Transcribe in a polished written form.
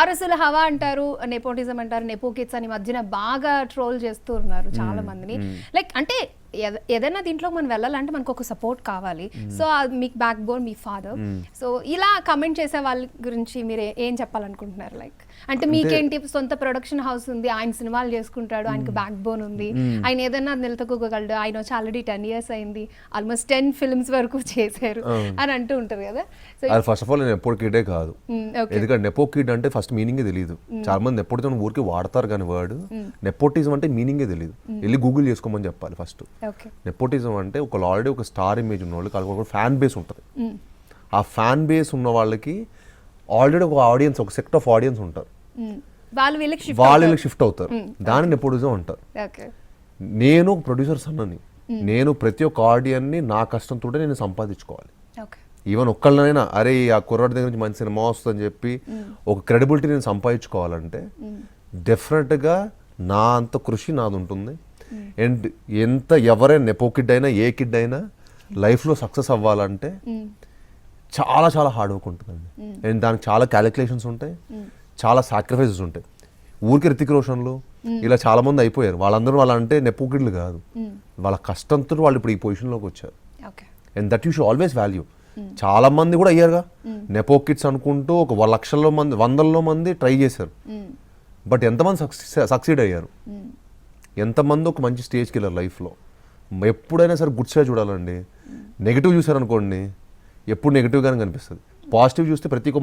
వారసుల హవా అంటారు, నెపోటిజం అంటారు, నెపో కిడ్స్ అని మధ్యన బాగా ట్రోల్ చేస్తూ ఉన్నారు చాలా మందిని. లైక్ అంటే ఏదైనా దీంట్లో మనం వెళ్ళాలంటే మనకు ఒక సపోర్ట్ కావాలి. సో మీకు బ్యాక్ బోన్ మీ ఫాదర్. సో ఇలా కమెంట్ చేసే వాళ్ళ గురించి మీరు ఏం చెప్పాలనుకుంటున్నారు? లైక్ అంటే మీకేంటి సొంత ప్రొడక్షన్ హౌస్ ఉంది, ఆయన సినిమాలు చేసుకుంటాడు, ఆయనకు బ్యాక్ బోన్ ఉంది, ఆయన ఏదైనా నిలదొక్కగలడు, ఆయన వచ్చి ఆల్రెడీ 10 years అయింది, ఆల్మోస్ట్ 10 films వరకు చేశారు అని అంటూ ఉంటారు కదా. సో అది ఫస్ట్ ఆఫ్ ఆల్ నేను నెపో కిడే కాదు, ఎందుకంటే నెపో కిడ్ అంటే ఫస్ట్ మీనింగే తెలియదు. చాలా మంది నెపోటిజం ఊరికి వాడతారు కానీ వర్డ్ నెపోటిజం అంటే మీనింగే తెలియదు. వెళ్ళి గూగుల్ చేసుకోమని చెప్పాలి ఫస్ట్. నెపోటిజం అంటే ఒక ఆల్రెడీ ఒక స్టార్ ఇమేజ్ ఉన్న వాళ్ళకి ఒక ఫ్యాన్ బేస్ ఉంటుంది. ఆ ఫ్యాన్ బేస్ ఉన్న వాళ్ళకి ఆల్రెడీ ఒక ఆడియన్స్, ఒక సెక్ట్ ఆఫ్ ఆడియన్స్ ఉంటారు, వాళ్ళు వీళ్ళకి షిఫ్ట్ అవుతారు. దాన్ని నెపోటిజం అంటారు. నేను ఒక ప్రొడ్యూసర్ అన్నని, నేను ప్రతి ఒక్క ఆడియన్ని నా కష్టంతో నేను సంపాదించుకోవాలి. ఈవెన్ ఒక్కళ్ళనైనా అరే ఆ కుర్రాడి దగ్గర నుంచి మంచి సినిమా వస్తుందని చెప్పి ఒక క్రెడిబిలిటీ నేను సంపాదించుకోవాలంటే డెఫినెట్గా నా అంత కృషి నాది ఉంటుంది. అండ్ ఎంత ఎవరైనా నెపో కిడ్ అయినా ఏ కిడ్ అయినా లైఫ్లో సక్సెస్ అవ్వాలంటే చాలా చాలా హార్డ్ వర్క్ ఉంటుందండి. అండ్ దానికి చాలా క్యాలిక్యులేషన్స్ ఉంటాయి, చాలా సాక్రిఫైసెస్ ఉంటాయి. ఊరికి రితిక్ రోషన్లు ఇలా చాలా మంది అయిపోయారు. వాళ్ళందరూ వాళ్ళంటే నెపో కిడ్లు కాదు, వాళ్ళ కష్టంతో వాళ్ళు ఇప్పుడు ఈ పొజిషన్లోకి వచ్చారు. And that you should always value. చాలా మంది కూడా అయ్యారుగా నెపో కిడ్స్ అనుకుంటూ ఒక లక్షల్లో మంది, వందల్లో మంది ట్రై చేశారు. బట్ ఎంతమంది సక్సీడ్ అయ్యారు, ఎంతమంది ఒక మంచి స్టేజ్కి వెళ్ళారు లైఫ్లో. ఎప్పుడైనా సరే గుడ్ సైడ్ చూడాలండి. నెగిటివ్ చూసారనుకోండి ఎప్పుడు నెగిటివ్గానే కనిపిస్తుంది. పాజిటివ్ చూస్తే ప్రతి ఒక్క